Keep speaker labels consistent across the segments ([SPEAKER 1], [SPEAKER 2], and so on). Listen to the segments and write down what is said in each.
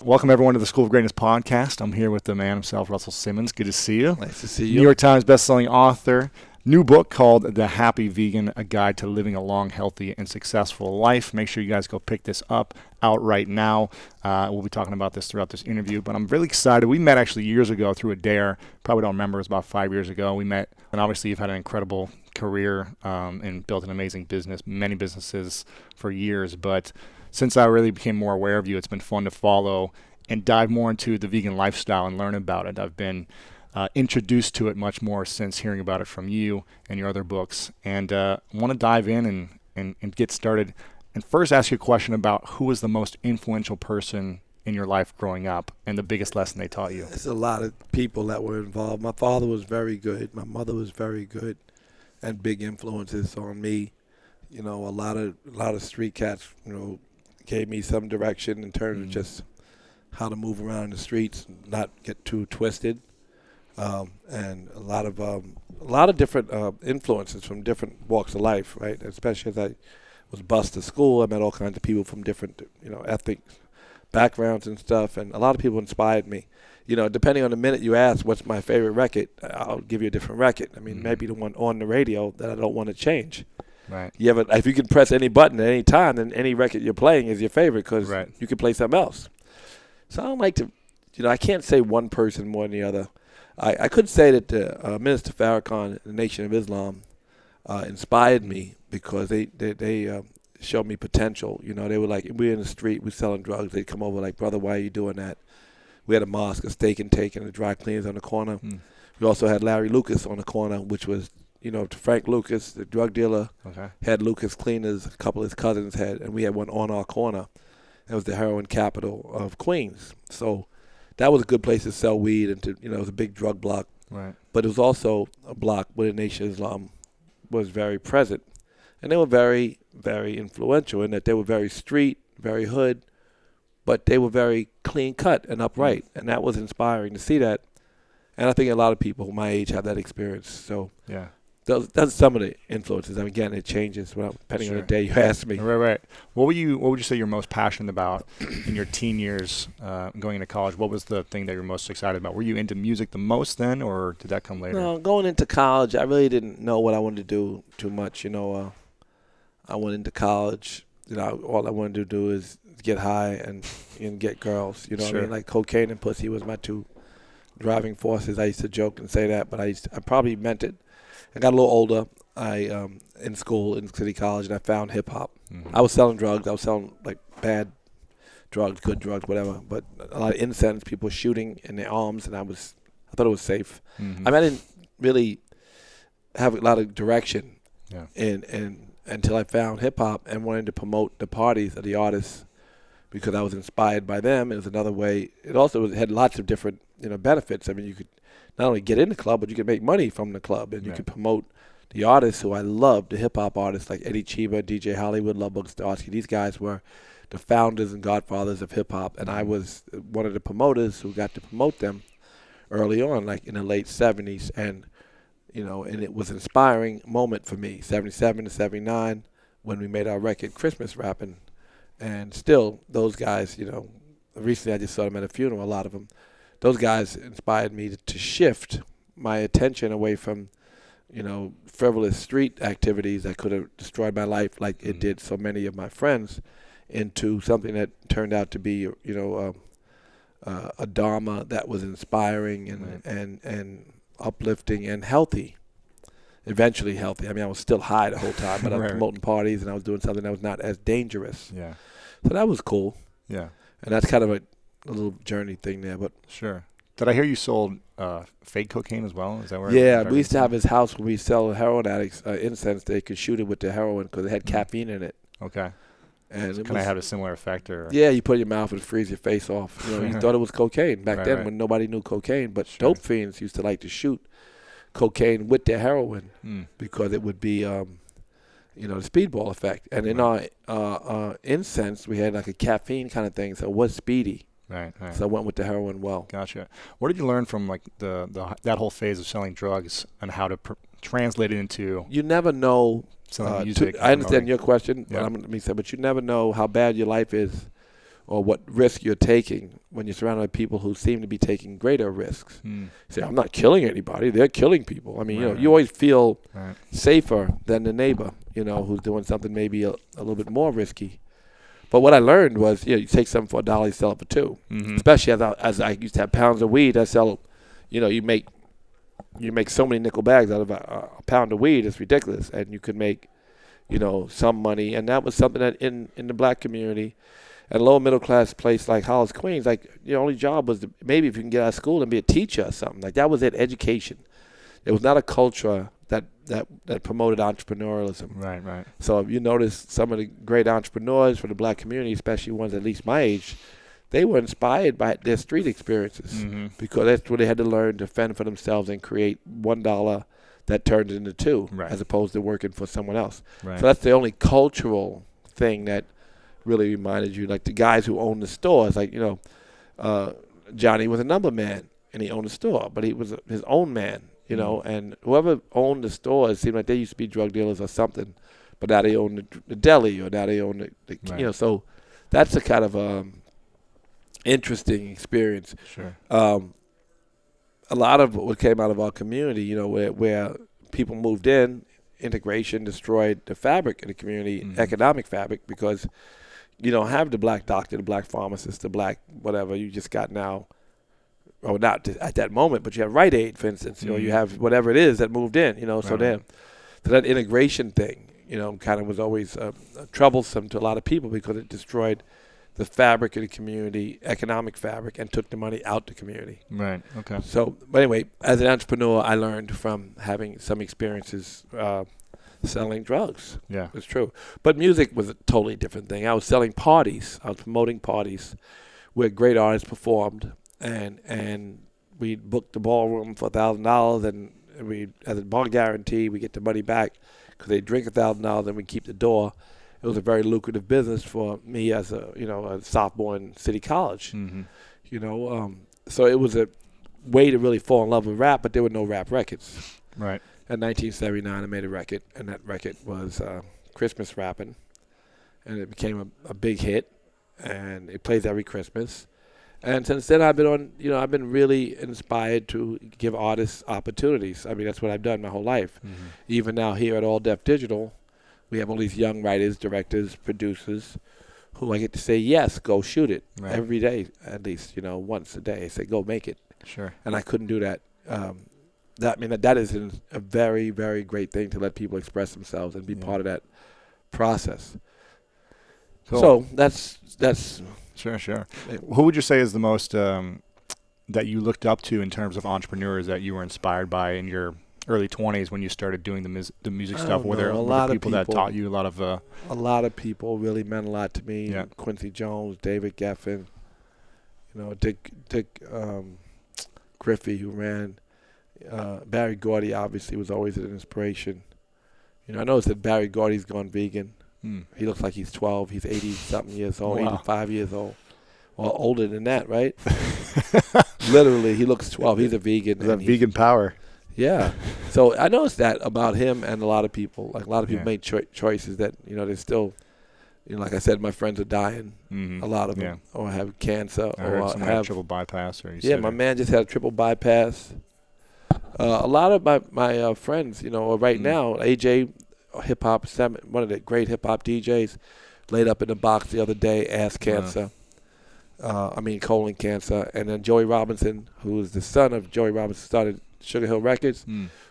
[SPEAKER 1] Welcome, everyone, to the School of Greatness podcast. I'm here with the man himself, Russell Simmons. Good to see you.
[SPEAKER 2] Nice to see you.
[SPEAKER 1] New York Times bestselling author. New book called The Happy Vegan, A Guide to Living a Long, Healthy, and Successful Life. Make sure you guys go pick this up, out right now. We'll be talking about this throughout this interview, but I'm really excited. We met actually years ago through a dare. Probably don't remember. It was about 5 years ago. We met, and obviously you've had an incredible career and built an amazing business, many businesses for years. But since I really became more aware of you, it's been fun to follow and dive more into the vegan lifestyle and learn about it. I've been introduced to it much more since hearing about it from you and your other books. And want to dive in and get started. And first ask you a question about who was the most influential person in your life growing up and the biggest lesson they taught you.
[SPEAKER 2] There's a lot of people that were involved. My father was very good. My mother was very good and big influences on me. You know, a lot of street cats, you know, gave me some direction in terms of just how to move around the streets, not get too twisted. And a lot of different influences from different walks of life, right? Especially as I was bused to school, I met all kinds of people from different, you know, ethnic backgrounds and stuff, and a lot of people inspired me. You know, depending on the minute you ask, what's my favorite record, I'll give you a different record. I mean, maybe the one on the radio that I don't want to change.
[SPEAKER 1] Right.
[SPEAKER 2] If you can press any button at any time, then any record you're playing is your favorite because you can play something else. So I don't like to, you know, I can't say one person more than the other. I could say that Minister Farrakhan, the Nation of Islam, inspired me because they showed me potential. You know, they were like, we're in the street, we're selling drugs. They'd come over like, brother, why are you doing that? We had a mosque, a steak and take, and a dry cleaners on the corner. We also had Larry Lucas on the corner, which was, you know, Frank Lucas, the drug dealer, had Lucas Cleaners, a couple of his cousins had, and we had one on our corner. It was the heroin capital of Queens. So that was a good place to sell weed and to, you know, it was a big drug block.
[SPEAKER 1] Right. But
[SPEAKER 2] it was also a block where the Nation of Islam was very present. And they were very, very influential in that they were very street, very hood, but they were very clean cut and upright. And that was inspiring to see that. And I think a lot of people my age have that experience. So
[SPEAKER 1] yeah.
[SPEAKER 2] That's some of the influences. I mean, again, it changes depending on the day you ask me.
[SPEAKER 1] Right. What would you say you're most passionate about in your teen years going into college? What was the thing that you're most excited about? Were you into music the most then, or did that come later?
[SPEAKER 2] No, going into college, I really didn't know what I wanted to do too much. You know, I went into college. You know, all I wanted to do is get high and get girls. You know what I mean? Like cocaine and pussy was my two driving forces. I used to joke and say that, but I probably meant it. I got a little older. In school, in City College, and I found hip hop. I was selling drugs. I was selling like bad drugs, good drugs, whatever. But a lot of incense, people shooting in their arms, and I thought it was safe. I mean, I didn't really have a lot of direction, until I found hip hop and wanted to promote the parties of the artists because I was inspired by them. It was another way. It also had lots of different, you know, benefits. I mean, you could not only get in the club, but you could make money from the club, and you could promote the artists who I loved, the hip-hop artists like Eddie Chiba, DJ Hollywood, Lovebug Starsky. These guys were the founders and godfathers of hip-hop, and I was one of the promoters who got to promote them early on, like in the late 70s, and, you know, and it was an inspiring moment for me, 77 to 79, when we made our record, Christmas Rapping, and still, those guys, you know, recently I just saw them at a funeral, a lot of them. Those guys inspired me to shift my attention away from, you know, frivolous street activities that could have destroyed my life like it did so many of my friends, into something that turned out to be, you know, a dharma that was inspiring and uplifting and healthy. Eventually healthy. I mean, I was still high the whole time, but I was promoting parties and I was doing something that was not as dangerous. Yeah. So that was cool. Yeah. And that's kind of a little journey thing there, but
[SPEAKER 1] Did I hear you sold fake cocaine as well? Is that where?
[SPEAKER 2] Yeah, we used to have his house where we sell heroin addicts incense. They could shoot it with the heroin because it had caffeine in it.
[SPEAKER 1] Okay. And so can I have a similar effect, or?
[SPEAKER 2] Yeah, you put it in your mouth and freeze your face off. You know, you thought it was cocaine back then when nobody knew cocaine, but dope fiends used to like to shoot cocaine with their heroin because it would be, you know, the speedball effect. And in our incense, we had like a caffeine kind of thing, so it was speedy. Right. So I went with the heroin well.
[SPEAKER 1] Gotcha. What did you learn from like that whole phase of selling drugs and how to translate it into?
[SPEAKER 2] You never know
[SPEAKER 1] selling music.
[SPEAKER 2] I understand your question,
[SPEAKER 1] Yeah.
[SPEAKER 2] but you never know how bad your life is or what risk you're taking when you're surrounded by people who seem to be taking greater risks. You say, I'm not killing anybody. They're killing people. I mean, you always feel safer than the neighbor, who's doing something maybe a little bit more risky. But what I learned was, you take something for $1, you sell it for $2. Especially as I used to have pounds of weed, I sell, you make so many nickel bags out of a pound of weed. It's ridiculous. And you could make, some money. And that was something that in the black community, at a lower middle class place like Hollis, Queens, like your only job was maybe if you can get out of school and be a teacher or something. Like that was it, education. It was not a culture that promoted entrepreneurialism.
[SPEAKER 1] Right.
[SPEAKER 2] So if you notice some of the great entrepreneurs from the black community, especially ones at least my age, they were inspired by their street experiences because that's what they had to learn to fend for themselves and create $1 that turned into $2, as opposed to working for someone else.
[SPEAKER 1] Right.
[SPEAKER 2] So that's the only cultural thing that really reminded you, like the guys who owned the stores, like, Johnny was a number man and he owned a store, but he was his own man, and whoever owned the store, it seemed like they used to be drug dealers or something, but now they own the deli or now they own the so that's a kind of interesting experience.
[SPEAKER 1] Sure.
[SPEAKER 2] A lot of what came out of our community, where people moved in, integration destroyed the fabric of the community, economic fabric, because you don't have the black doctor, the black pharmacist, the black whatever. You just got now, or not at that moment, but you have Rite Aid, for instance, or you have whatever it is that moved in, so that integration thing, kind of was always troublesome to a lot of people because it destroyed the fabric of the community, economic fabric, and took the money out the community.
[SPEAKER 1] Right, okay.
[SPEAKER 2] So, but anyway, as an entrepreneur, I learned from having some experiences selling drugs.
[SPEAKER 1] Yeah.
[SPEAKER 2] It's true. But music was a totally different thing. I was selling parties. I was promoting parties where great artists performed, and we booked the ballroom for $1,000, and we, as a bar guarantee, we get the money back because they drink $1,000 and we keep the door. It was a very lucrative business for me as a sophomore in City College. So it was a way to really fall in love with rap, but there were no rap records.
[SPEAKER 1] Right.
[SPEAKER 2] In 1979, I made a record, and that record was Christmas Rapping, and it became a big hit, and it plays every Christmas. And since then, I've been really inspired to give artists opportunities. I mean, that's what I've done my whole life. Even now here at All Def Digital, we have all these young writers, directors, producers, who I get to say, yes, go shoot it every day, at least, once a day. I say, go make it.
[SPEAKER 1] Sure.
[SPEAKER 2] And I couldn't do that. That is a very, very great thing to let people express themselves and be part of that process.
[SPEAKER 1] Cool.
[SPEAKER 2] So that's
[SPEAKER 1] Sure. Who would you say is the most that you looked up to in terms of entrepreneurs that you were inspired by in your early 20s when you started doing the music stuff? Were there a lot of people that taught you a lot of?
[SPEAKER 2] A lot of people really meant a lot to me.
[SPEAKER 1] Yeah.
[SPEAKER 2] Quincy Jones, David Geffen, Dick Griffey, who ran. Barry Gordy obviously was always an inspiration. I noticed that Barry Gordy's gone vegan. He looks like he's 12. He's 80-something years old, 85 years old. Or older than that, right? Literally, he looks 12. He's a vegan.
[SPEAKER 1] That vegan power.
[SPEAKER 2] Yeah. So I noticed that about him and a lot of people. Like a lot of people made choices that, they're still, like I said, my friends are dying. A lot of them. Or have cancer.
[SPEAKER 1] I heard someone had triple bypass. My
[SPEAKER 2] man just had a triple bypass. A lot of my friends, right now, AJ, hip-hop, one of the great hip-hop DJs, laid up in the box the other day, ass cancer. Colon cancer. And then Joey Robinson, who is the son of Joey Robinson, started Sugar Hill Records,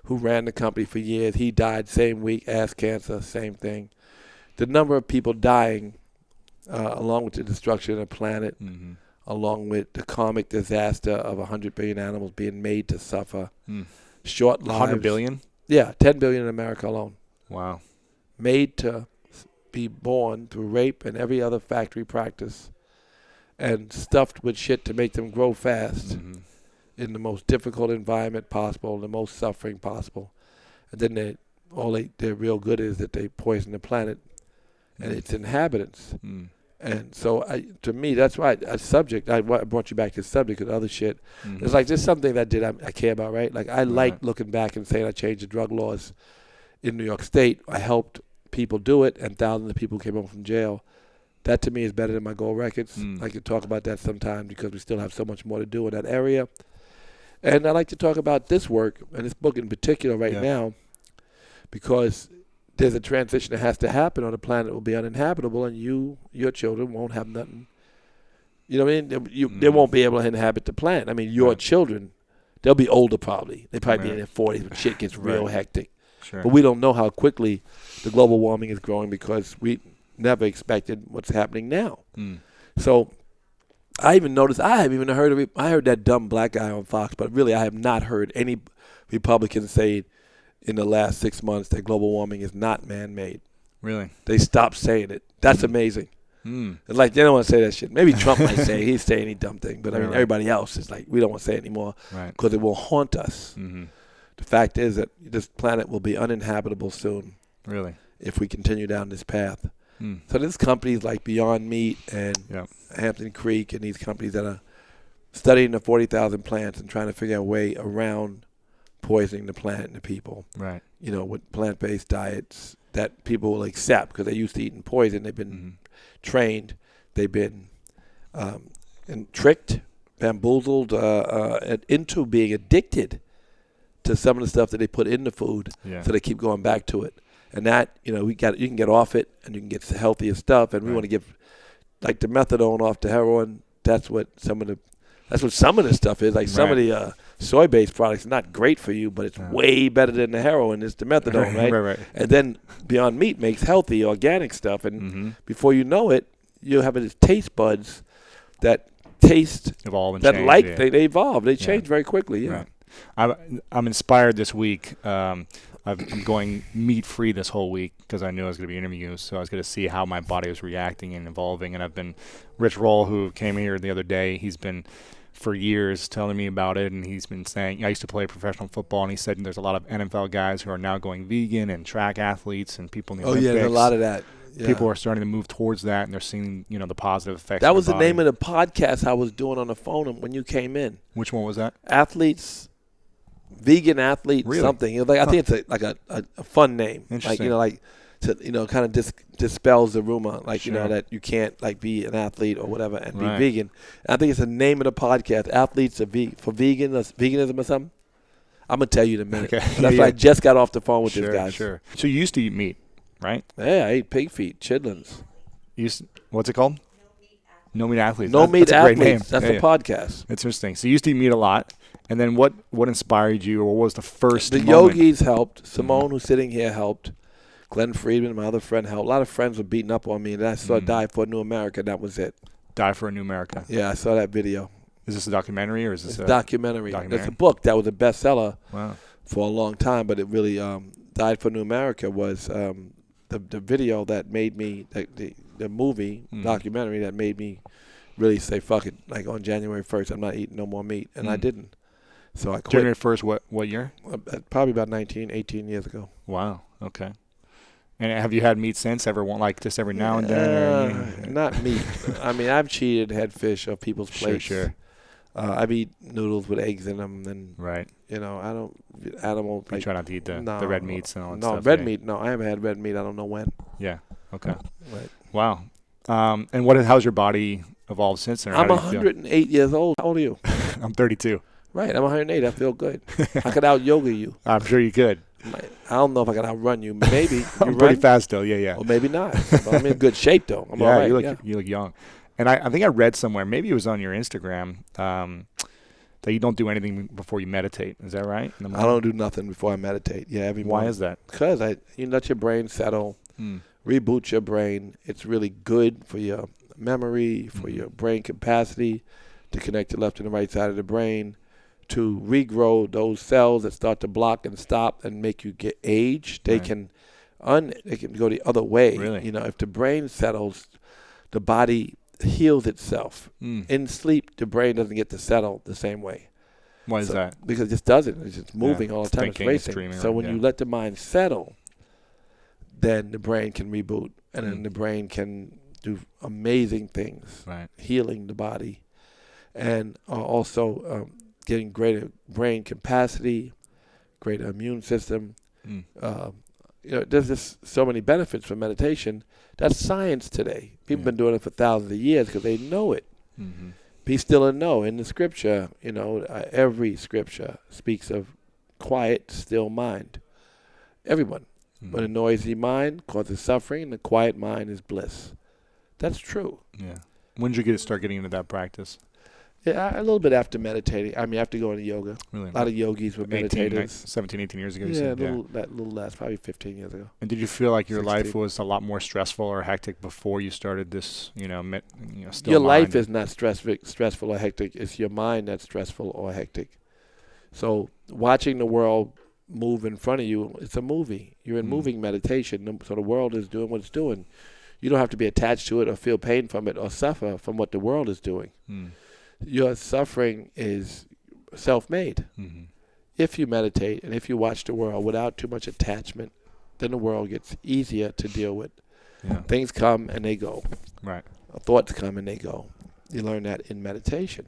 [SPEAKER 2] who ran the company for years. He died same week, ass cancer, same thing. The number of people dying, along with the destruction of the planet, along with the karmic disaster of 100 billion animals being made to suffer, short lives.
[SPEAKER 1] 100 billion?
[SPEAKER 2] Yeah, 10 billion in America alone.
[SPEAKER 1] Wow.
[SPEAKER 2] Made to be born through rape and every other factory practice and stuffed with shit to make them grow fast in the most difficult environment possible, the most suffering possible. And then their real good is that they poison the planet and its inhabitants. And so, to me, that's why I brought you back to the subject and other shit. It's like just something that I care about, right? Like I like looking back and saying I changed the drug laws in New York State. I helped people do it and thousands of people came home from jail. That to me is better than my gold records. I could talk about that sometime because we still have so much more to do in that area. And I like to talk about this work and this book in particular right now because there's a transition that has to happen, or the planet will be uninhabitable, and your children won't have nothing. You know what I mean? They won't be able to inhabit the planet. I mean, your children, they'll be older probably. They probably be in their 40s when shit gets real hectic.
[SPEAKER 1] Sure.
[SPEAKER 2] But we don't know how quickly the global warming is growing because we never expected what's happening now. So I even noticed, I heard that dumb black guy on Fox, but really I have not heard any Republicans say in the last 6 months that global warming is not man-made.
[SPEAKER 1] Really?
[SPEAKER 2] They stopped saying it. That's amazing. It's like they don't want to say that shit. Maybe Trump might say he's saying any dumb thing, but I mean everybody else is like, we don't want to say it anymore because it will haunt us. The fact is that this planet will be uninhabitable soon.
[SPEAKER 1] Really?
[SPEAKER 2] If we continue down this path. So there's companies like Beyond Meat and Hampton Creek and these companies that are studying the 40,000 plants and trying to figure out a way around poisoning the planet and the people.
[SPEAKER 1] Right.
[SPEAKER 2] You know, with plant-based diets that people will accept because they're used to eating poison. They've been trained. They've been and tricked, bamboozled into being addicted to some of the stuff that they put in the food. So they keep going back to it. And that, you know, you can get off it and you can get healthier stuff. And we want to give, like the methadone off the heroin. That's what some of the stuff is. Like some of the soy-based products are not great for you, but it's way better than the heroin. It's the methadone, right? And then Beyond Meat makes healthy, organic stuff. And before you know it, you'll have these taste buds that taste,
[SPEAKER 1] evolve and
[SPEAKER 2] that
[SPEAKER 1] change,
[SPEAKER 2] they evolve. They change very quickly,
[SPEAKER 1] Right. I'm inspired this week. I'm going meat-free this whole week because I knew I was going to be interviewing, so I was going to see how my body was reacting and evolving. And I've been, Rich Roll, who came here the other day, he's been for years telling me about it, and he's been saying, I used to play professional football, and he said there's a lot of NFL guys who are now going vegan and track athletes and people in the Olympics.
[SPEAKER 2] There's a lot of that. Yeah.
[SPEAKER 1] People are starting to move towards that, and they're seeing, the positive effects.
[SPEAKER 2] That was the
[SPEAKER 1] body.
[SPEAKER 2] name of the podcast I was doing on the phone when you came in.
[SPEAKER 1] Which one was that?
[SPEAKER 2] Athletes. Vegan athlete,
[SPEAKER 1] really?
[SPEAKER 2] Something. I think it's a fun name.
[SPEAKER 1] Interesting.
[SPEAKER 2] Kind of dispels the rumor, that you can't be an athlete or whatever and be vegan. And I think it's the name of the podcast. Athletes for veganism or something. I'm gonna tell you in a minute.
[SPEAKER 1] Okay.
[SPEAKER 2] That's why I just got off the phone with this guy.
[SPEAKER 1] Sure. So you used to eat meat, right?
[SPEAKER 2] Yeah, I ate pig feet, chitlins.
[SPEAKER 1] What's it called? No Meat Athletes.
[SPEAKER 2] No Meat
[SPEAKER 1] Athletes.
[SPEAKER 2] That's a great name. That's a podcast.
[SPEAKER 1] That's interesting. So you used to eat meat a lot. And then what inspired you, or what was the first
[SPEAKER 2] The
[SPEAKER 1] moment?
[SPEAKER 2] yogis helped. Simone, who's sitting here, helped. Glenn Friedman, my other friend, helped. A lot of friends were beating up on me, and I saw Die for a New America, and that was it.
[SPEAKER 1] Die for a New America.
[SPEAKER 2] Yeah, I saw that video.
[SPEAKER 1] Is this a documentary, or is this
[SPEAKER 2] a documentary? It's a book that was a bestseller for a long time, but it really Died for a New America was the video that made me, the movie, documentary that made me really say, fuck it, like on January 1st, I'm not eating no more meat, and I didn't. So I quit.
[SPEAKER 1] January 1st, what year?
[SPEAKER 2] Probably about 18 years ago.
[SPEAKER 1] Wow. Okay. And have you had meat since? Just every now and then?
[SPEAKER 2] Not meat. I mean, I've cheated, had fish off people's plates.
[SPEAKER 1] Sure.
[SPEAKER 2] I've eaten noodles with eggs in them, and
[SPEAKER 1] right.
[SPEAKER 2] I don't animal.
[SPEAKER 1] You try not to eat the red meats and all that stuff.
[SPEAKER 2] No, red meat. No, I haven't had red meat. I don't know when.
[SPEAKER 1] Yeah. Okay.
[SPEAKER 2] Right.
[SPEAKER 1] Wow. And how's your body evolved since then?
[SPEAKER 2] I'm 108 years old. How old are you?
[SPEAKER 1] I'm 32.
[SPEAKER 2] Right, I'm 108. I feel good. I could out yoga you.
[SPEAKER 1] I'm sure you could.
[SPEAKER 2] I don't know if I can outrun you. Maybe.
[SPEAKER 1] I'm pretty fast still. Yeah.
[SPEAKER 2] Or maybe not. But I'm in good shape though. I'm all right.
[SPEAKER 1] You look young. And I think I read somewhere, maybe it was on your Instagram, that you don't do anything before you meditate. Is that right?
[SPEAKER 2] I don't do nothing before I meditate. Yeah, every morning.
[SPEAKER 1] Why is that?
[SPEAKER 2] Because you let your brain settle, reboot your brain. It's really good for your memory, for your brain capacity to connect the left and the right side of the brain, to regrow those cells that start to block and stop and make you get aged. They can go the other way.
[SPEAKER 1] Really?
[SPEAKER 2] If the brain settles, the body heals itself. In sleep, the brain doesn't get to settle the same way.
[SPEAKER 1] Why is that?
[SPEAKER 2] Because it just doesn't. It's just moving all the time. It's racing. So when you let the mind settle, then the brain can reboot, and then the brain can do amazing things, healing the body, and also getting greater brain capacity, greater immune system, there's just so many benefits from meditation. That's science today. People have been doing it for thousands of years because they know it.
[SPEAKER 1] Mm-hmm.
[SPEAKER 2] Be still and know. In the scripture, every scripture speaks of quiet, still mind. Everyone.
[SPEAKER 1] Mm-hmm.
[SPEAKER 2] When a noisy mind causes suffering, the quiet mind is bliss. That's true.
[SPEAKER 1] Yeah. When did you start getting into that practice?
[SPEAKER 2] Yeah, a little bit after meditating. I mean, after going to yoga.
[SPEAKER 1] Really?
[SPEAKER 2] A lot of yogis were meditators.
[SPEAKER 1] 17, 18 years ago, you
[SPEAKER 2] Yeah,
[SPEAKER 1] said?
[SPEAKER 2] a little less, probably 15 years ago.
[SPEAKER 1] And did you feel like your
[SPEAKER 2] 16.
[SPEAKER 1] life was a lot more stressful or hectic before you started this, still
[SPEAKER 2] Your
[SPEAKER 1] mind?
[SPEAKER 2] life is not stressful or hectic. It's your mind that's stressful or hectic. So watching the world move in front of you, it's a movie. You're in moving meditation, so the world is doing what it's doing. You don't have to be attached to it or feel pain from it or suffer from what the world is doing. Your suffering is self-made.
[SPEAKER 1] Mm-hmm.
[SPEAKER 2] If you meditate and if you watch the world without too much attachment, then the world gets easier to deal with.
[SPEAKER 1] Yeah.
[SPEAKER 2] Things come and they go.
[SPEAKER 1] Right.
[SPEAKER 2] Thoughts come and they go. You learn that in meditation.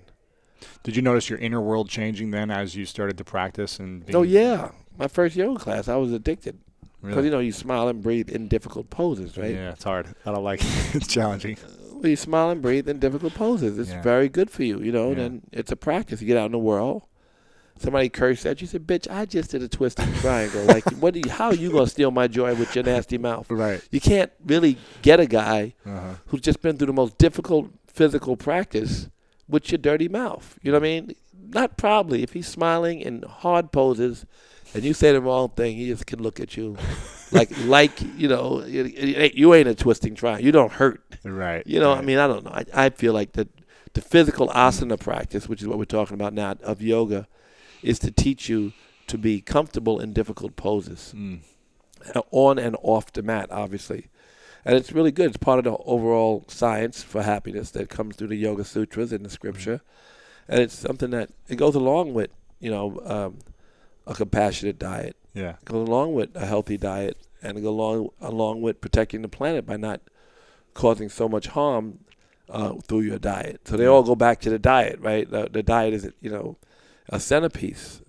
[SPEAKER 1] Did you notice your inner world changing then as you started to practice?
[SPEAKER 2] Oh, yeah. My first yoga class, I was addicted. Because,
[SPEAKER 1] Really?
[SPEAKER 2] you smile and breathe in difficult poses, right?
[SPEAKER 1] Yeah, it's hard. I don't like it. It's challenging.
[SPEAKER 2] Well, you smile and breathe in difficult poses. It's very good for you, Then it's a practice. You get out in the world. Somebody cursed at you. Said, "Bitch, I just did a twisting triangle. Like, how are you gonna steal my joy with your nasty mouth?"
[SPEAKER 1] Right.
[SPEAKER 2] You can't really get a guy who's just been through the most difficult physical practice with your dirty mouth. You know what I mean? Not probably. If he's smiling in hard poses, and you say the wrong thing, he just can look at you like you ain't a twisting triangle. You don't hurt.
[SPEAKER 1] Right.
[SPEAKER 2] I mean, I don't know. I feel like the physical asana practice, which is what we're talking about now, of yoga, is to teach you to be comfortable in difficult poses, on and off the mat, obviously. And it's really good. It's part of the overall science for happiness that comes through the Yoga Sutras and the scripture. And it's something that it goes along with, a compassionate diet.
[SPEAKER 1] Yeah.
[SPEAKER 2] It goes along with a healthy diet, and it goes along with protecting the planet by not causing so much harm through your diet. So they all go back to the diet, right? The diet is, a centerpiece.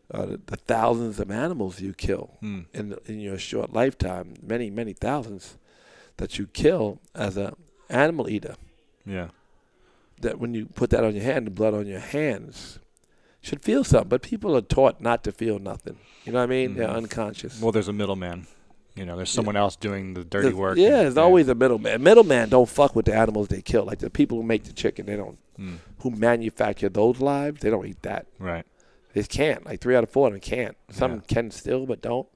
[SPEAKER 2] The thousands of animals you kill in your short lifetime, many, many thousands that you kill as an animal eater.
[SPEAKER 1] Yeah.
[SPEAKER 2] That when you put that on your hand, the blood on your hands should feel something. But people are taught not to feel nothing. You know what I mean? They're unconscious.
[SPEAKER 1] Well, there's a middleman. There's someone else doing the dirty work.
[SPEAKER 2] Yeah, there's always a middleman. Middleman don't fuck with the animals they kill. Like the people who make the chicken, they don't. Who manufacture those lives, they don't eat that.
[SPEAKER 1] Right.
[SPEAKER 2] They can't. Like 3 out of 4 of them can't. Some can still, but don't.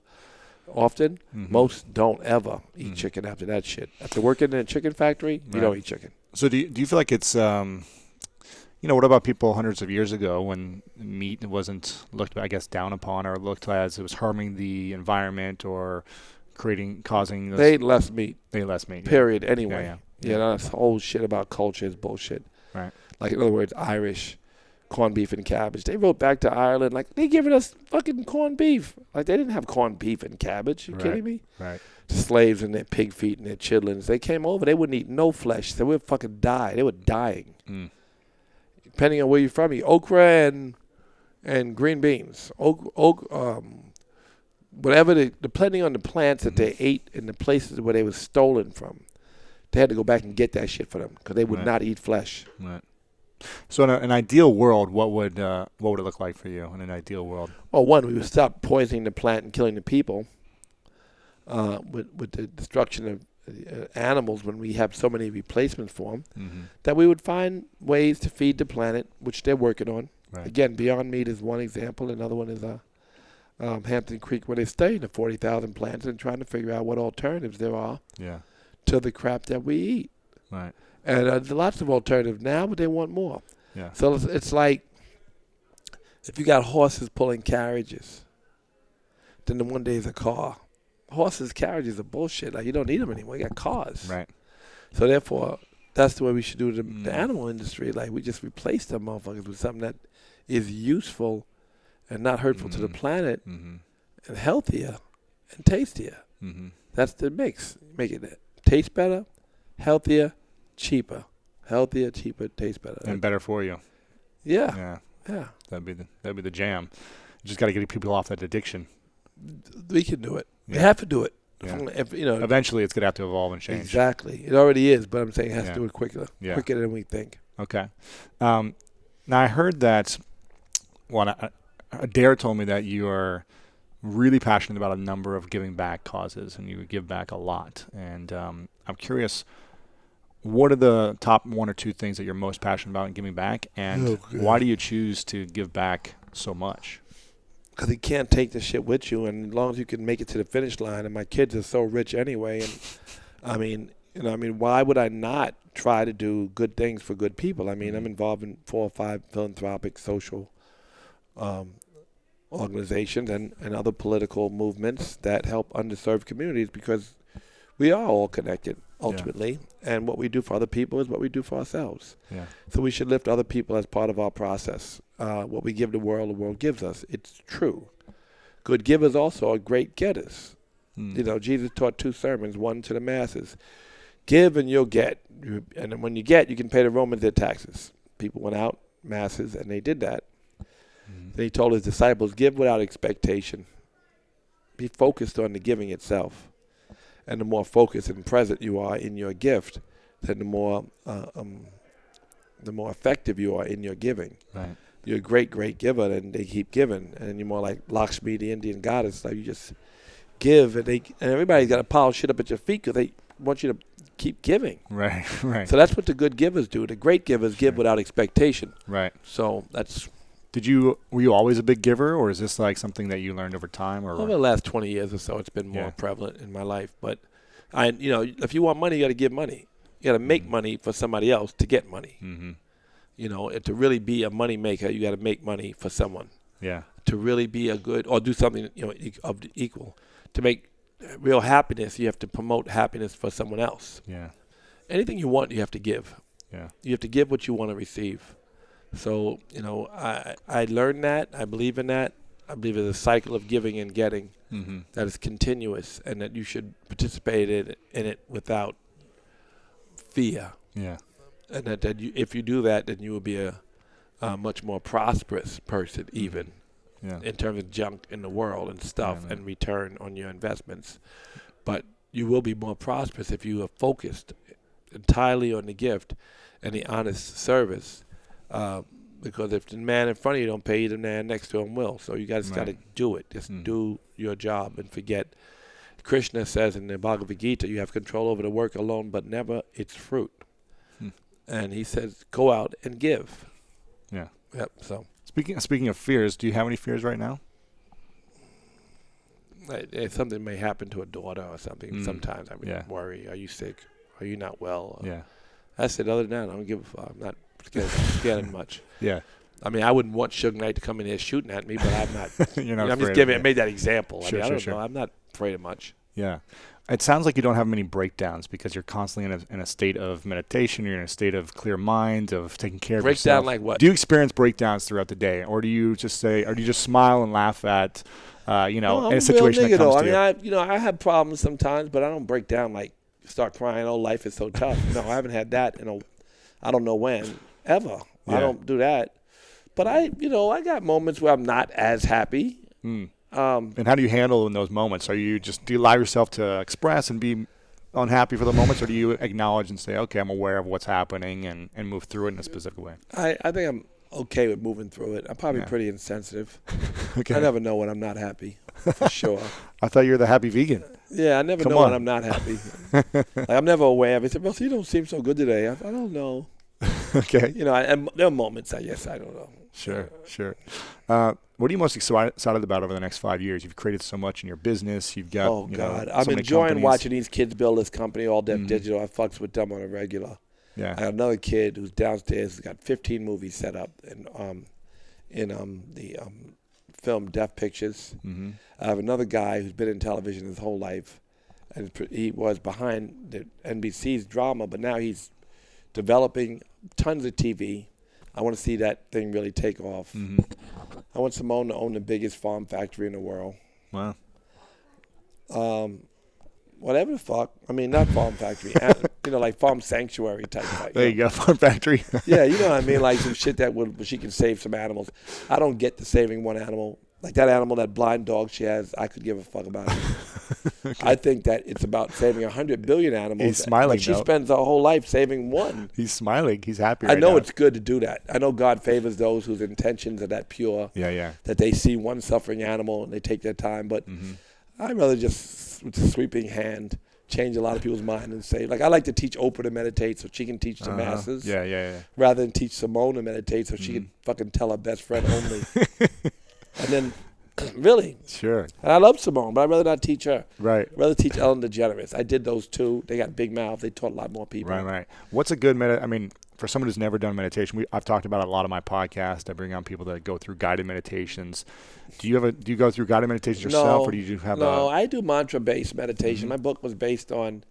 [SPEAKER 2] Often, most don't ever eat chicken after that shit. After working in a chicken factory, you don't eat chicken.
[SPEAKER 1] So do you feel like it's, what about people hundreds of years ago when meat wasn't looked, I guess, down upon or looked as it was harming the environment or causing those?
[SPEAKER 2] They ate less meat.
[SPEAKER 1] They ate less meat.
[SPEAKER 2] Period. Anyway.
[SPEAKER 1] Yeah.
[SPEAKER 2] That whole shit about culture is bullshit.
[SPEAKER 1] Right.
[SPEAKER 2] Like, in other words, Irish corned beef and cabbage. They wrote back to Ireland like, they giving us fucking corned beef. Like, they didn't have corned beef and cabbage. You kidding me?
[SPEAKER 1] Right.
[SPEAKER 2] The slaves and their pig feet and their chitlins. They came over. They wouldn't eat no flesh. They would fucking die. They were dying. Depending on where you're from, eat okra and green beans. Whatever, depending on the plants that they ate in the places where they were stolen from. They had to go back and get that shit for them because they would not eat flesh.
[SPEAKER 1] Right. So in an ideal world, what would it look like for you in an ideal world?
[SPEAKER 2] Well, one, we would stop poisoning the plant and killing the people with the destruction of animals when we have so many replacements for them, that we would find ways to feed the planet, which they're working on. Right. Again, Beyond Meat is one example. Another one is Hampton Creek, where they're studying the 40,000 plants and trying to figure out what alternatives there are to the crap that we eat.
[SPEAKER 1] Right.
[SPEAKER 2] And there's lots of alternatives now, but they want more.
[SPEAKER 1] Yeah.
[SPEAKER 2] So it's like if you got horses pulling carriages, then the one day is a car. Horses' carriages are bullshit. Like, you don't need them anymore. You got cars.
[SPEAKER 1] Right.
[SPEAKER 2] So therefore, that's the way we should do the animal industry. Like, we just replace them motherfuckers with something that is useful and not hurtful to the planet and healthier and tastier. That's the mix. Make it taste better, healthier, cheaper. Healthier, cheaper, tastes better.
[SPEAKER 1] And better for you.
[SPEAKER 2] Yeah.
[SPEAKER 1] That'd be the jam. You just got to get people off that addiction.
[SPEAKER 2] We can do it.
[SPEAKER 1] Yeah.
[SPEAKER 2] We have to do it.
[SPEAKER 1] Yeah.
[SPEAKER 2] If,
[SPEAKER 1] Eventually, it's going to have to evolve and change.
[SPEAKER 2] Exactly. It already is, but I'm saying it has to do it quicker than we think.
[SPEAKER 1] Okay. Now, I heard that Adair told me that you are really passionate about a number of giving back causes, and you give back a lot. And I'm curious, what are the top one or two things that you're most passionate about in giving back, and why do you choose to give back so much?
[SPEAKER 2] Because you can't take the shit with you, and as long as you can make it to the finish line, and my kids are so rich anyway, and why would I not try to do good things for good people? I mean, I'm involved in 4 or 5 philanthropic social organizations and other political movements that help underserved communities, because we are all connected ultimately, and what we do for other people is what we do for ourselves.
[SPEAKER 1] Yeah.
[SPEAKER 2] So we should lift other people as part of our process. What we give the world gives us. It's true. Good givers also are great getters. Jesus taught 2 sermons, one to the masses. Give and you'll get. And then when you get, you can pay the Romans their taxes. People went out, masses, and they did that. Then he told his disciples, give without expectation. Be focused on the giving itself. And the more focused and present you are in your gift, then the more effective you are in your giving.
[SPEAKER 1] Right.
[SPEAKER 2] You're a great, great giver, and they keep giving. And you're more like Lakshmi, the Indian goddess. Like you just give, and everybody's got to pile shit up at your feet because they want you to keep giving.
[SPEAKER 1] Right, right.
[SPEAKER 2] So that's what the good givers do. The great givers give without expectation.
[SPEAKER 1] Right.
[SPEAKER 2] So that's...
[SPEAKER 1] Were you always a big giver, or is this like something that you learned over time? Or
[SPEAKER 2] over the last 20 years or so, it's been more prevalent in my life. But if you want money, you got to give money. You got to make money for somebody else to get money. Mm-hmm. To really be a money maker, you got to make money for someone.
[SPEAKER 1] Yeah.
[SPEAKER 2] To really be a good, or do something of the equal. To make real happiness, you have to promote happiness for someone else.
[SPEAKER 1] Yeah.
[SPEAKER 2] Anything you want, you have to give.
[SPEAKER 1] Yeah.
[SPEAKER 2] You have to give what you want to receive. So, I learned that. I believe in that. I believe it's a cycle of giving and getting that is continuous, and that you should participate in it without fear.
[SPEAKER 1] Yeah.
[SPEAKER 2] And that if you do that, then you will be a much more prosperous person, even in terms of junk in the world and stuff and return on your investments. But you will be more prosperous if you are focused entirely on the gift and the honest service. Because if the man in front of you don't pay you, the man next to him will. So you guys got to do it. Just do your job and forget. Krishna says in the Bhagavad Gita, you have control over the work alone, but never its fruit. And he says, go out and give.
[SPEAKER 1] Yeah.
[SPEAKER 2] Yep. So
[SPEAKER 1] speaking of fears, do you have any fears right now?
[SPEAKER 2] Something may happen to a daughter or something. Sometimes I would worry. Are you sick? Are you not well? That's it. Other than that, I don't give a fuck. I'm not scared much.
[SPEAKER 1] Yeah.
[SPEAKER 2] I mean, I wouldn't want Suge Knight to come in here shooting at me, but I'm not.
[SPEAKER 1] You're not
[SPEAKER 2] I'm just giving. I made that example.
[SPEAKER 1] Sure,
[SPEAKER 2] I don't know. I'm not afraid of much.
[SPEAKER 1] Yeah. It sounds like you don't have many breakdowns because you're constantly in a state of meditation. You're in a state of clear mind, of taking care of yourself.
[SPEAKER 2] Breakdown like what?
[SPEAKER 1] Do you experience breakdowns throughout the day, or do you just smile and laugh at, in a situation that comes to you?
[SPEAKER 2] I have problems sometimes, but I don't break down like start crying. Oh, life is so tough. No, I haven't had that I don't know when ever. I don't do that. But I got moments where I'm not as happy.
[SPEAKER 1] And how do you handle in those moments? Do you allow yourself to express and be unhappy for the moments, or do you acknowledge and say, okay, I'm aware of what's happening and move through it in a specific way?
[SPEAKER 2] I think I'm okay with moving through it. I'm probably pretty insensitive.
[SPEAKER 1] Okay.
[SPEAKER 2] I never know when I'm not happy, for sure.
[SPEAKER 1] I thought you were the happy vegan.
[SPEAKER 2] Yeah, I never know when I'm not happy. I'm never aware of it. Well, you don't seem so good today. I don't know.
[SPEAKER 1] Okay.
[SPEAKER 2] And there are moments, I guess, I don't know.
[SPEAKER 1] Sure. What are you most excited about over the next 5 years? You've created so much in your business. You've got,
[SPEAKER 2] oh, God.
[SPEAKER 1] So
[SPEAKER 2] I'm
[SPEAKER 1] many
[SPEAKER 2] enjoying
[SPEAKER 1] companies.
[SPEAKER 2] watching these kids build this company, All Deaf Digital. I fucks with them on a regular.
[SPEAKER 1] Yeah.
[SPEAKER 2] I have another kid who's downstairs, who's got 15 movies set up in the film Deaf Pictures. I have another guy who's been in television his whole life. And he was behind the NBC's drama, but now he's developing tons of TV. I want to see that thing really take off. I want Simone to own the biggest farm factory in the world.
[SPEAKER 1] Wow.
[SPEAKER 2] Whatever the fuck. I mean, not farm factory. Like farm sanctuary type thing.
[SPEAKER 1] There you go, farm factory.
[SPEAKER 2] Yeah, you know what I mean? Like some shit where she can save some animals. I don't get the saving one animal Like that animal, that blind dog she has, I could give a fuck about it. Okay. I think that it's about saving 100 billion animals.
[SPEAKER 1] He's smiling,
[SPEAKER 2] but she spends her whole life saving one.
[SPEAKER 1] He's smiling. He's happy
[SPEAKER 2] I know
[SPEAKER 1] now.
[SPEAKER 2] it's good to do that. I know God favors those whose intentions are that pure.
[SPEAKER 1] Yeah.
[SPEAKER 2] That they see one suffering animal and they take their time. But I'd rather just, with a sweeping hand, change a lot of people's mind and say, like, I like to teach Oprah to meditate so she can teach the masses.
[SPEAKER 1] Yeah.
[SPEAKER 2] Rather than teach Simone to meditate so she can fucking tell her best friend only. And then, really.
[SPEAKER 1] Sure.
[SPEAKER 2] And I love Simone, but I'd rather not teach her.
[SPEAKER 1] Right.
[SPEAKER 2] I'd rather teach Ellen DeGeneres. I did those two. They got big mouths. They taught a lot more people.
[SPEAKER 1] Right. What's a good for someone who's never done meditation, I've talked about it a lot of my podcast. I bring on people that go through guided meditations. Do you go through guided meditations yourself, or do you have
[SPEAKER 2] I do mantra-based meditation. My book was based on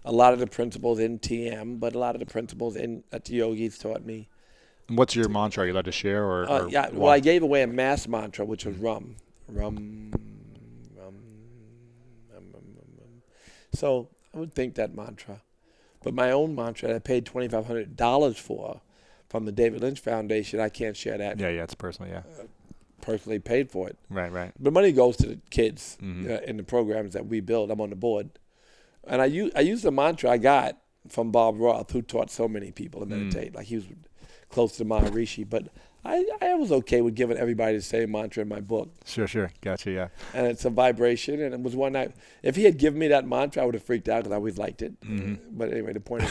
[SPEAKER 2] a lot of the principles in TM, but a lot of the principles that the yogis taught me.
[SPEAKER 1] What's your mantra? Are you allowed to share? Or
[SPEAKER 2] yeah, well, I gave away a mass mantra, which was rum. So I would think that mantra. But my own mantra that I paid $2,500 for from the David Lynch Foundation, I can't share that.
[SPEAKER 1] Yeah, it's personal, yeah.
[SPEAKER 2] Personally paid for it.
[SPEAKER 1] Right.
[SPEAKER 2] The money goes to the kids in the programs that we build. I'm on the board. And I use the mantra I got from Bob Roth, who taught so many people to meditate. Like he was close to Maharishi. But I was okay with giving everybody the same mantra in my book.
[SPEAKER 1] Sure. Gotcha, yeah.
[SPEAKER 2] And it's a vibration, and it was one night. If he had given me that mantra, I would have freaked out because I always liked it. But anyway, the point is,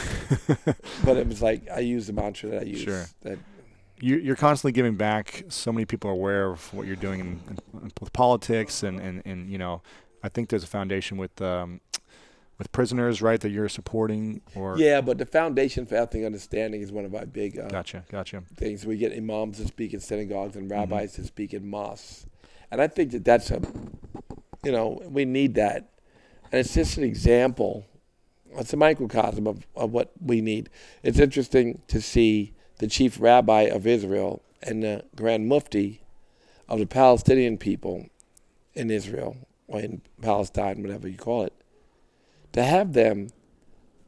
[SPEAKER 2] but it was like I used the mantra that I used.
[SPEAKER 1] Sure.
[SPEAKER 2] That
[SPEAKER 1] you're constantly giving back. So many people are aware of what you're doing with politics, and I think there's a foundation with prisoners, right, that you're supporting, or
[SPEAKER 2] but the Foundation for Ethnic Understanding is one of our big
[SPEAKER 1] gotcha
[SPEAKER 2] things. We get imams to speak in synagogues and rabbis to speak in mosques, and I think that's we need that, and it's just an example. It's a microcosm of what we need. It's interesting to see the chief rabbi of Israel and the grand mufti of the Palestinian people in Israel or in Palestine, whatever you call it, to have them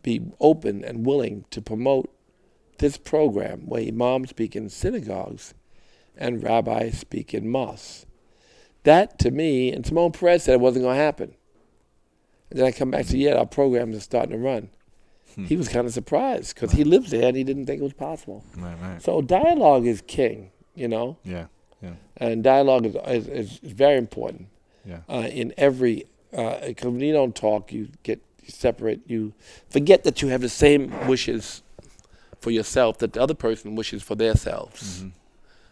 [SPEAKER 2] be open and willing to promote this program where imams speak in synagogues and rabbis speak in mosques. That, to me, and Simone Perez said it wasn't going to happen. And then I come back and say, our programs are starting to run. He was kind of surprised because he lives there and he didn't think it was possible.
[SPEAKER 1] Right.
[SPEAKER 2] So dialogue is king,
[SPEAKER 1] Yeah.
[SPEAKER 2] And dialogue is very important.
[SPEAKER 1] Yeah.
[SPEAKER 2] In every, because when you don't talk, you get separate. You forget that you have the same wishes for yourself that the other person wishes for themselves.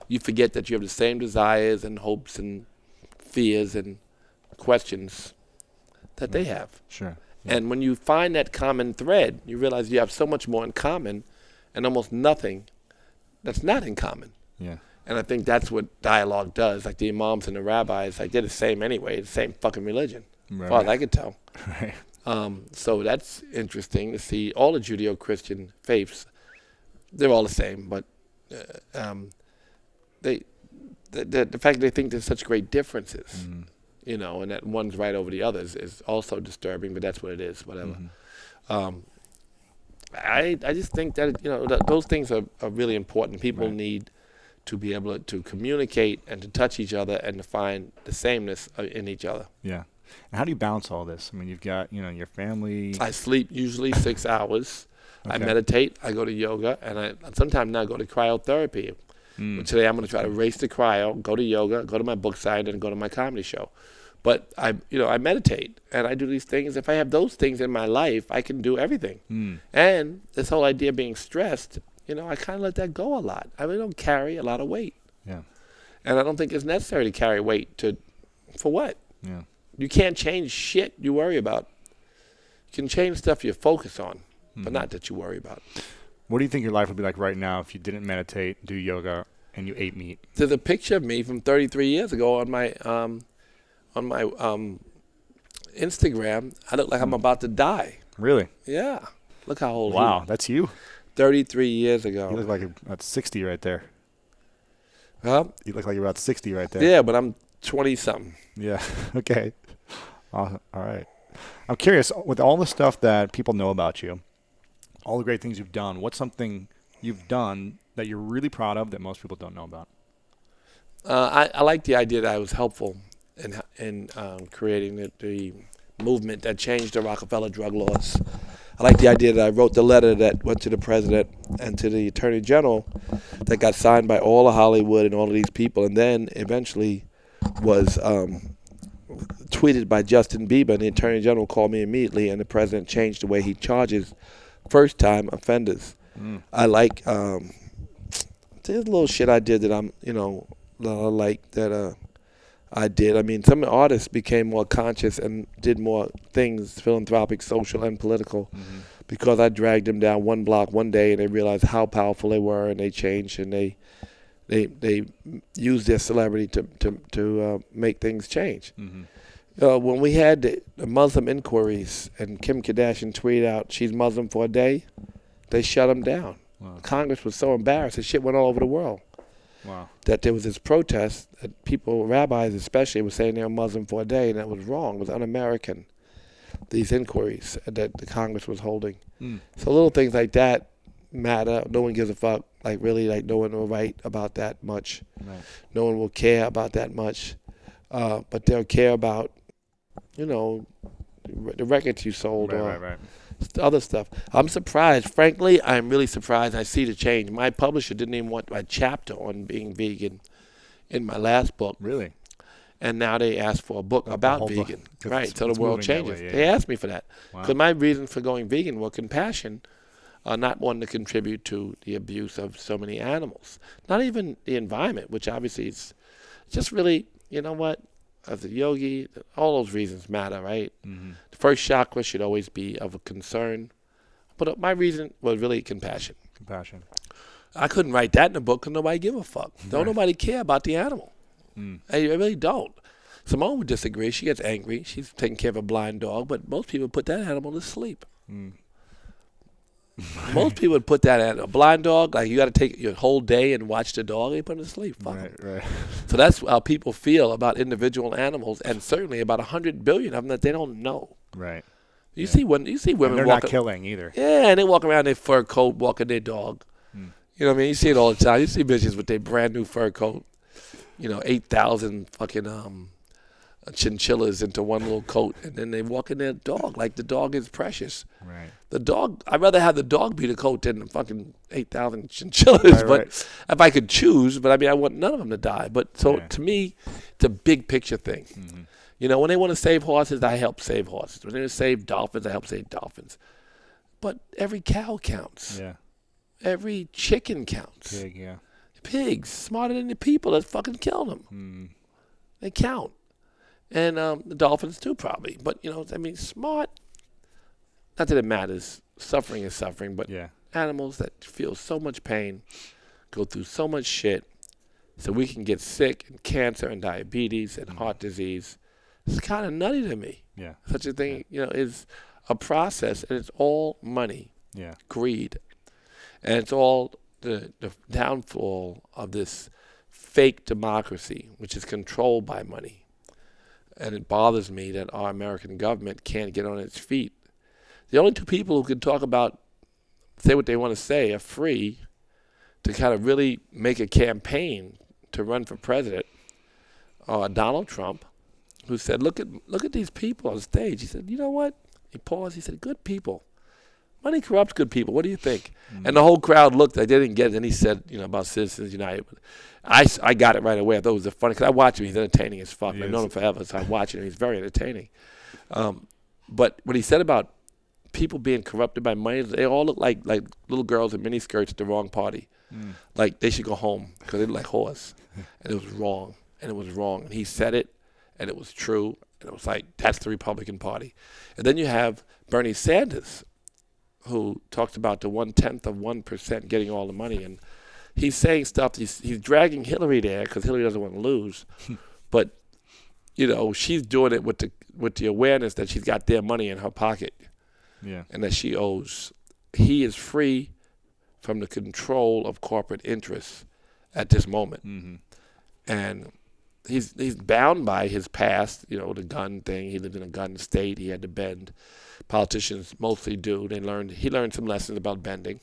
[SPEAKER 2] You forget that you have the same desires and hopes and fears and questions that they have.
[SPEAKER 1] Sure.
[SPEAKER 2] Yeah. And when you find that common thread, you realize you have so much more in common and almost nothing that's not in common.
[SPEAKER 1] Yeah.
[SPEAKER 2] And I think that's what dialogue does. Like the imams and the rabbis, like they're the same anyway, the same fucking religion, as far as I could tell.
[SPEAKER 1] Right.
[SPEAKER 2] So that's interesting to see. All the Judeo-Christian faiths, they're all the same, but the fact that they think there's such great differences, and that one's right over the others is also disturbing. But that's what it is. Whatever. I just think that those things are really important. People need to be able to communicate and to touch each other and to find the sameness in each other.
[SPEAKER 1] Yeah. And how do you balance all this? I mean, you've got, your family.
[SPEAKER 2] I sleep usually 6 hours.
[SPEAKER 1] Okay.
[SPEAKER 2] I meditate. I go to yoga, and I sometimes now go to cryotherapy. Today I'm going to try to race the cryo, go to yoga, go to my book signing, and go to my comedy show. But I meditate and I do these things. If I have those things in my life, I can do everything. And this whole idea of being stressed, I kind of let that go a lot. I really don't carry a lot of weight.
[SPEAKER 1] Yeah.
[SPEAKER 2] And I don't think it's necessary to carry weight for what?
[SPEAKER 1] Yeah.
[SPEAKER 2] You can't change shit you worry about. You can change stuff you focus on, but not that you worry about.
[SPEAKER 1] What do you think your life would be like right now if you didn't meditate, do yoga, and you ate meat?
[SPEAKER 2] There's a picture of me from 33 years ago on my Instagram. I look like I'm about to die.
[SPEAKER 1] Really?
[SPEAKER 2] Yeah. Look how old.
[SPEAKER 1] Wow, that's you.
[SPEAKER 2] 33 years ago.
[SPEAKER 1] You look like you're about 60 right there.
[SPEAKER 2] Huh?
[SPEAKER 1] You look like you're about 60 right there.
[SPEAKER 2] Yeah, but I'm 20-something.
[SPEAKER 1] Yeah. Okay. Awesome. All right. I'm curious, with all the stuff that people know about you, all the great things you've done, what's something you've done that you're really proud of that most people don't know about?
[SPEAKER 2] I like the idea that I was helpful in creating the movement that changed the Rockefeller drug laws. I like the idea that I wrote the letter that went to the president and to the attorney general that got signed by all of Hollywood and all of these people, and then eventually was tweeted by Justin Bieber, and the attorney general called me immediately, and the president changed the way he charges first-time offenders. I like there's a little shit I did that I did. I mean, some artists became more conscious and did more things, philanthropic, social, and political, because I dragged them down one block one day, and they realized how powerful they were, and they changed, and they used their celebrity to make things change. When we had the Muslim inquiries, and Kim Kardashian tweeted out she's Muslim for a day, they shut them down.
[SPEAKER 1] Wow.
[SPEAKER 2] Congress was so embarrassed. The shit went all over the world.
[SPEAKER 1] Wow.
[SPEAKER 2] That there was this protest that people, rabbis especially, were saying they were Muslim for a day, and that was wrong. It was un-American, these inquiries that the Congress was holding. So little things like that matter. No one gives a fuck. Like, really, like, no one will write about that much.
[SPEAKER 1] Right.
[SPEAKER 2] No one will care about that much. But they'll care about, the records you sold or other stuff. I'm surprised. Frankly, I'm really surprised. I see the change. My publisher didn't even want my chapter on being vegan in my last book.
[SPEAKER 1] Really?
[SPEAKER 2] And now they asked for a book about vegan. Right, so the world changes. They asked me for that. Because my reason for going vegan was compassion, not wanting to contribute to the abuse of so many animals. Not even the environment, which obviously is just really, you know what? As a yogi, all those reasons matter, right? The first chakra should always be of a concern. But my reason was really compassion.
[SPEAKER 1] Compassion.
[SPEAKER 2] I couldn't write that in a book because nobody give a fuck. Don't nobody care about the animal. I really don't. Simone would disagree. She gets angry. She's taking care of a blind dog, but most people put that animal to sleep. Most people would put that animal, a blind dog, like you got to take your whole day and watch the dog, they put it to sleep. Fuck 'em.
[SPEAKER 1] Right.
[SPEAKER 2] So that's how people feel about individual animals, and certainly about 100 billion of them that they don't know.
[SPEAKER 1] Right.
[SPEAKER 2] You see women
[SPEAKER 1] And they're
[SPEAKER 2] walking,
[SPEAKER 1] not killing either.
[SPEAKER 2] yeah, and they walk around in their fur coat walking their dog. You know what I mean? You see it all the time. You see bitches with their brand new fur coat, 8,000 fucking chinchillas into one little coat, and then they walk in their dog like the dog is precious.
[SPEAKER 1] Right.
[SPEAKER 2] The dog, I'd rather have the dog be the coat than the fucking 8,000 chinchillas. But if I could choose, but I mean, I want none of them to die. But so to me, it's a big picture thing. When they want to save horses, I help save horses. When they want to save dolphins, I help save dolphins. But every cow counts.
[SPEAKER 1] Yeah.
[SPEAKER 2] Every chicken counts.
[SPEAKER 1] Pig, yeah.
[SPEAKER 2] Pigs, smarter than the people that fucking kill them. They count. And the dolphins too, probably. But, smart. Not that it matters. Suffering is suffering. But animals that feel so much pain, go through so much shit, so we can get sick and cancer and diabetes and heart disease. It's kind of nutty to me.
[SPEAKER 1] Yeah.
[SPEAKER 2] Such a thing, is a process, and it's all money, greed. And it's all the downfall of this fake democracy, which is controlled by money. And it bothers me that our American government can't get on its feet. The only two people who can say what they want to say, are free to kind of really make a campaign to run for president are Donald Trump, who said, look at these people on stage. He said, you know what? He paused. He said, good people. Money corrupts good people. What do you think? And the whole crowd looked. They didn't get it. And he said, about Citizens United. I got it right away. I thought it was funny because I watch him. He's entertaining as fuck. I've known him forever, so I'm watching him. He's very entertaining. But what he said about people being corrupted by money, they all look like little girls in miniskirts at the wrong party. Like they should go home because they look like whores. And it was wrong. And it was wrong. And he said it, and it was true. And it was like, that's the Republican Party. And then you have Bernie Sanders, who talks about the 0.1% getting all the money, and he's saying stuff. He's dragging Hillary there because Hillary doesn't want to lose, but she's doing it with the awareness that she's got their money in her pocket, and that she owes. He is free from the control of corporate interests at this moment, and he's bound by his past. The gun thing. He lived in a gun state. He had to bend. Politicians mostly do. He learned some lessons about bending.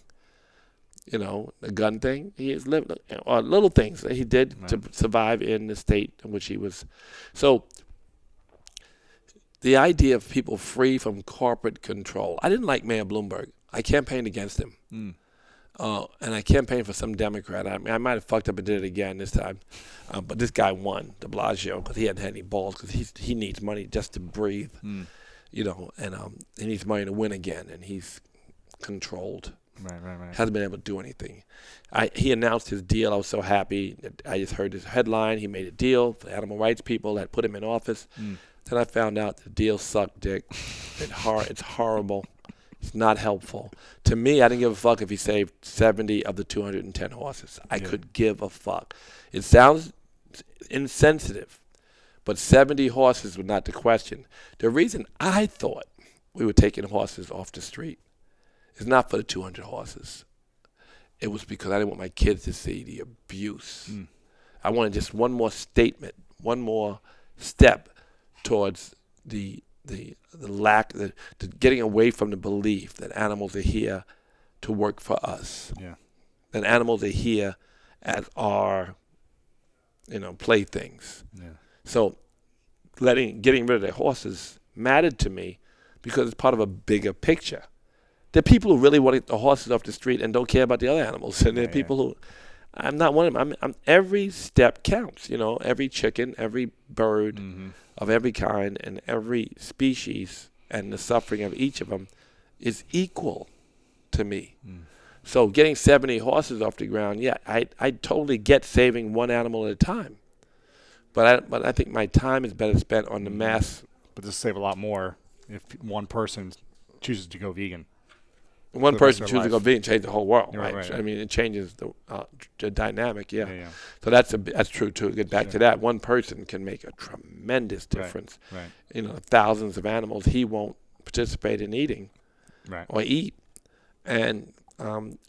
[SPEAKER 2] the gun thing. He has lived, or little things that he did to survive in the state in which he was. So the idea of people free from corporate control. I didn't like Mayor Bloomberg. I campaigned against him. And I campaigned for some Democrat. I mean, I might have fucked up and did it again this time. But this guy won, de Blasio, because he hadn't had any balls, because he needs money just to breathe, and he needs money to win again, and he's controlled.
[SPEAKER 1] Right.
[SPEAKER 2] Hasn't been able to do anything. He announced his deal. I was so happy. I just heard his headline. He made a deal for animal rights people that put him in office. Then I found out the deal sucked dick. It's horrible. It's not helpful. To me, I didn't give a fuck if he saved 70 of the 210 horses. I could give a fuck. It sounds insensitive, but 70 horses was not the question. The reason I thought we were taking horses off the street is not for the 200 horses. It was because I didn't want my kids to see the abuse. I wanted just one more statement, one more step towards the lack, the getting away from the belief that animals are here to work for us. That animals are here as our, playthings. So getting rid of the horses mattered to me because it's part of a bigger picture. There are people who really want to get the horses off the street and don't care about the other animals. And there are people who, I'm not one of them. I'm every step counts, every chicken, every bird of every kind and every species and the suffering of each of them is equal to me. So getting 70 horses off the ground, I totally get saving one animal at a time. But I think my time is better spent on the mass.
[SPEAKER 1] But this save a lot more if one person chooses to go vegan.
[SPEAKER 2] One person chooses to go vegan, change the whole world,
[SPEAKER 1] right?
[SPEAKER 2] I mean, it changes the dynamic, So that's true too. Get back to that. One person can make a tremendous difference. Thousands of animals he won't participate in eating, or eat, and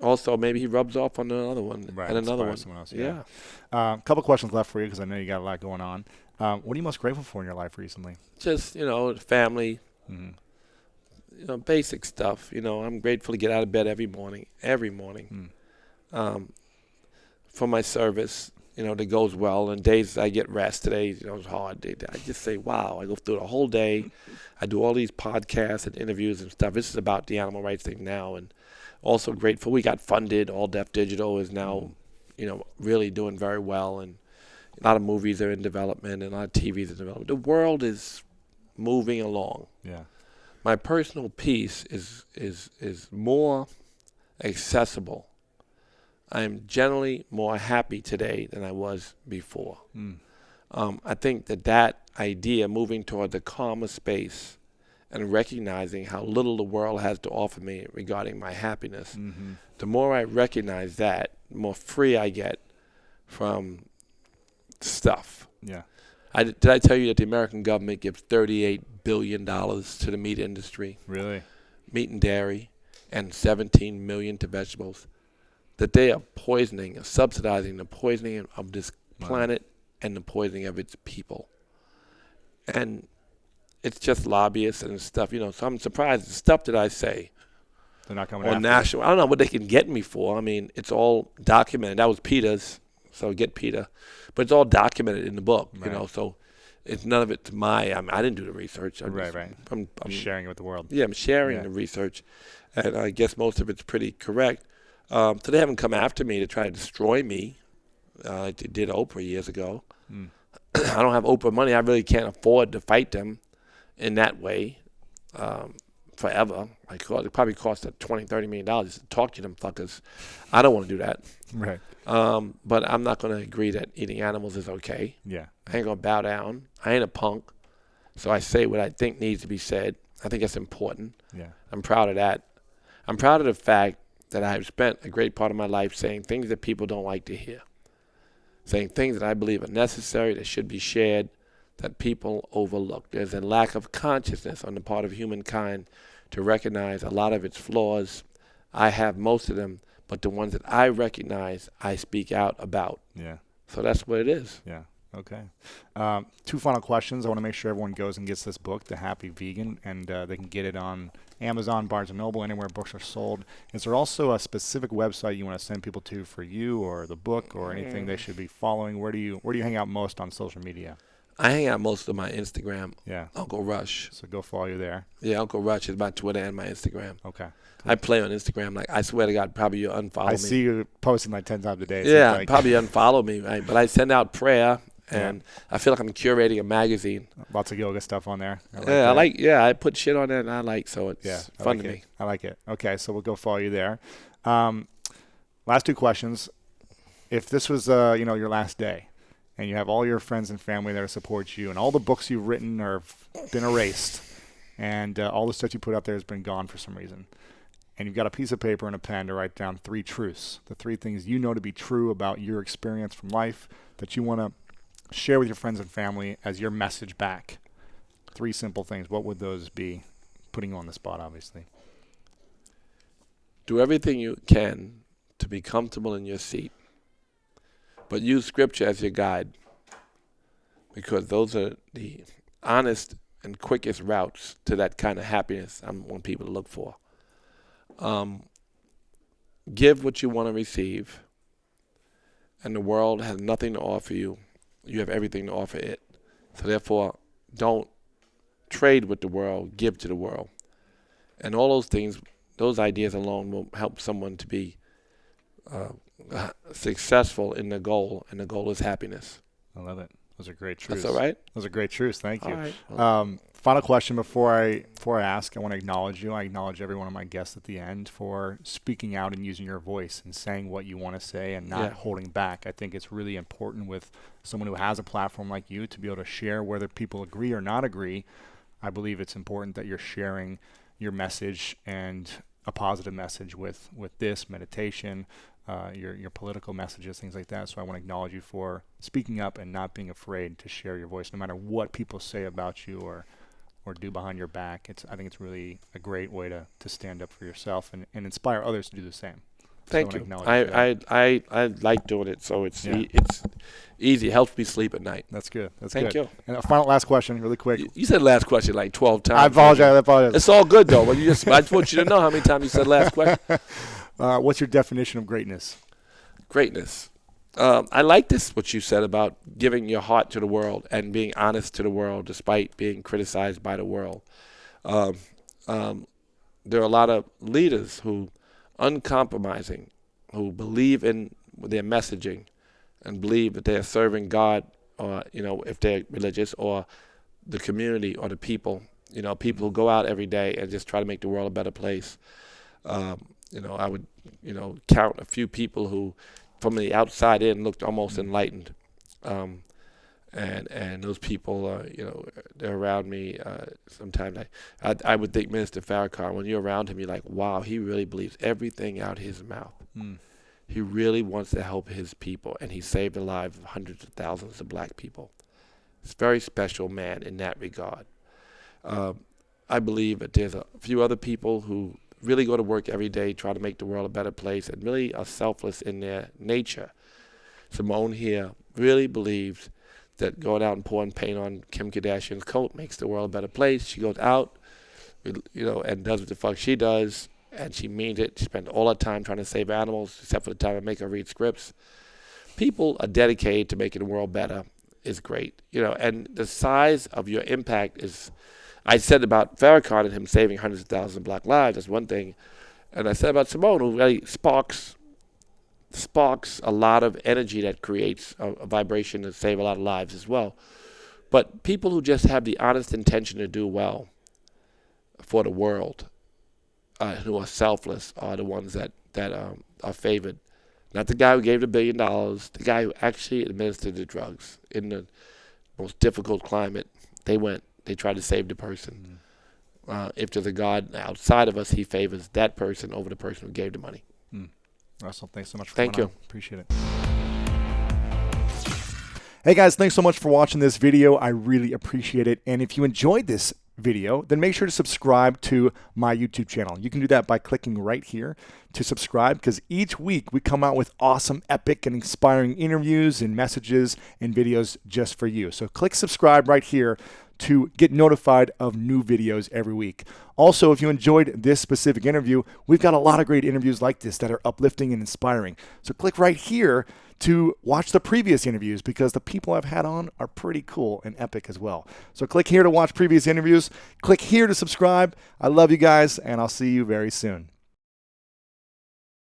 [SPEAKER 2] also maybe he rubs off on another one and another one.
[SPEAKER 1] Else, a couple questions left for you because I know you got a lot going on. What are you most grateful for in your life recently?
[SPEAKER 2] Just family. Basic stuff. I'm grateful to get out of bed every morning, for my service, that goes well. And days I get rest. Today, it's hard. I just say, wow, I go through the whole day. I do all these podcasts and interviews and stuff. This is about the animal rights thing now. And also grateful we got funded. All Deaf Digital is now, really doing very well. And a lot of movies are in development and a lot of TVs are in development. The world is moving along. My personal peace is more accessible. I'm generally more happy today than I was before. I think that idea, moving toward the calmer space and recognizing how little the world has to offer me regarding my happiness, the more I recognize that, the more free I get from stuff. Did I tell you that the American government gives $38 billion to the meat industry?
[SPEAKER 1] Really?
[SPEAKER 2] Meat and dairy, and $17 million to vegetables. That they are subsidizing the poisoning of this planet and the poisoning of its people. And it's just lobbyists and stuff, so I'm surprised the stuff that I say.
[SPEAKER 1] They're not coming
[SPEAKER 2] on national. I don't know what they can get me for. I mean, it's all documented. That was Peter's. So get Peter, but it's all documented in the book, So it's none of it's I didn't do the research. I'm
[SPEAKER 1] sharing it with the world.
[SPEAKER 2] Yeah, I'm sharing the research, and I guess most of it's pretty correct. So they haven't come after me to try to destroy me. I did Oprah years ago. I don't have Oprah money. I really can't afford to fight them in that way forever. It probably cost $20-30 million to talk to them fuckers. I don't want to do that. But I'm not going to agree that eating animals is okay. I ain't going to bow down. I ain't a punk. So I say what I think needs to be said. I think that's important. I'm proud of that. I'm proud of the fact that I've spent a great part of my life saying things that people don't like to hear. Saying things that I believe are necessary, that should be shared, that people overlook. There's a lack of consciousness on the part of humankind to recognize a lot of its flaws. I have most of them. But the ones that I recognize, I speak out about. So that's what it is.
[SPEAKER 1] Okay. 2 final questions. I want to make sure everyone goes and gets this book, The Happy Vegan, and they can get it on Amazon, Barnes & Noble, anywhere books are sold. Is there also a specific website you want to send people to for you or the book or anything they should be following? Where do you hang out most on social media?
[SPEAKER 2] I hang out most of my Instagram.
[SPEAKER 1] Yeah.
[SPEAKER 2] Uncle Rush.
[SPEAKER 1] So go follow you there.
[SPEAKER 2] Yeah, Uncle Rush is my Twitter and my Instagram.
[SPEAKER 1] Okay.
[SPEAKER 2] I play on Instagram. Like, I swear to God, probably you unfollow me.
[SPEAKER 1] I see you posting like 10 times a day.
[SPEAKER 2] Yeah,
[SPEAKER 1] like.
[SPEAKER 2] probably unfollow me, right? But I send out prayer, and I feel like I'm curating a magazine.
[SPEAKER 1] Lots of yoga stuff on there.
[SPEAKER 2] I put shit on there, and I like, so it's fun to me.
[SPEAKER 1] I like it. Okay, so we'll go follow you there. Last two questions. If this was, your last day, and you have all your friends and family there to support you, and all the books you've written have been erased, and all the stuff you put out there has been gone for some reason, and you've got a piece of paper and a pen to write down 3 truths, the 3 things you know to be true about your experience from life that you want to share with your friends and family as your message back. 3 simple things. What would those be? Putting you on the spot, obviously.
[SPEAKER 2] Do everything you can to be comfortable in your seat, but use Scripture as your guide, because those are the honest and quickest routes to that kind of happiness I want people to look for. Give what you want to receive, and the world has nothing to offer you. You have everything to offer it. So therefore, don't trade with the world, give to the world. And all those things, those ideas alone will help someone to be successful in the goal, and the goal is happiness.
[SPEAKER 1] I love it. Those are great truths.
[SPEAKER 2] That's all right?
[SPEAKER 1] Those are great truths. Thank you.
[SPEAKER 2] All right.
[SPEAKER 1] Final question before I ask. I want to acknowledge you. I acknowledge every one of my guests at the end for speaking out and using your voice and saying what you want to say and not holding back. I think it's really important with someone who has a platform like you to be able to share, whether people agree or not agree. I believe it's important that you're sharing your message, and a positive message with this meditation, your political messages, things like that. So I want to acknowledge you for speaking up and not being afraid to share your voice, no matter what people say about you or do behind your back. I think it's really a great way to stand up for yourself and inspire others to do the same.
[SPEAKER 2] Thank you. I like doing it, so it's easy. It helps me sleep at night.
[SPEAKER 1] That's good.
[SPEAKER 2] Thank you.
[SPEAKER 1] And a final last question, really quick.
[SPEAKER 2] You said last question like 12 times.
[SPEAKER 1] I apologize.
[SPEAKER 2] It's all good, though. But I just want you to know how many times you said last question.
[SPEAKER 1] What's your definition of greatness?
[SPEAKER 2] Greatness. I like what you said about giving your heart to the world and being honest to the world despite being criticized by the world. There are a lot of leaders who uncompromising, who believe in their messaging and believe that they are serving God, or if they're religious, or the community or the people. People who go out every day and just try to make the world a better place. I would count a few people who from the outside in looked almost enlightened, and those people they're around me. Sometimes I would think Minister Farrakhan, when you're around him, you're like, wow, he really believes everything out his mouth. He really wants to help his people, and he saved the lives of hundreds of thousands of black people. He's a very special man in that regard. I believe that there's a few other people who really go to work every day, try to make the world a better place, and really are selfless in their nature. Simone here really believes that going out and pouring paint on Kim Kardashian's coat makes the world a better place. She goes out, and does what the fuck she does, and she means it. She spends all her time trying to save animals, except for the time I make her read scripts. People are dedicated to making the world better is great, and the size of your impact is. I said about Farrakhan and him saving hundreds of thousands of black lives, that's one thing. And I said about Simone, who really sparks a lot of energy that creates a vibration to save a lot of lives as well. But people who just have the honest intention to do well for the world, who are selfless, are the ones that are favored. Not the guy who gave the $1 billion, the guy who actually administered the drugs in the most difficult climate. They try to save the person. If there's a God outside of us, he favors that person over the person who gave the money.
[SPEAKER 1] Russell, thanks so much for
[SPEAKER 2] coming on.
[SPEAKER 1] Appreciate it. Hey guys, thanks so much for watching this video. I really appreciate it. And if you enjoyed this video, then make sure to subscribe to my YouTube channel. You can do that by clicking right here to subscribe, because each week we come out with awesome, epic, and inspiring interviews and messages and videos just for you. So click subscribe right here to get notified of new videos every week. Also, if you enjoyed this specific interview, we've got a lot of great interviews like this that are uplifting and inspiring. So click right here to watch the previous interviews, because the people I've had on are pretty cool and epic as well. So click here to watch previous interviews. Click here to subscribe. I love you guys, and I'll see you very soon.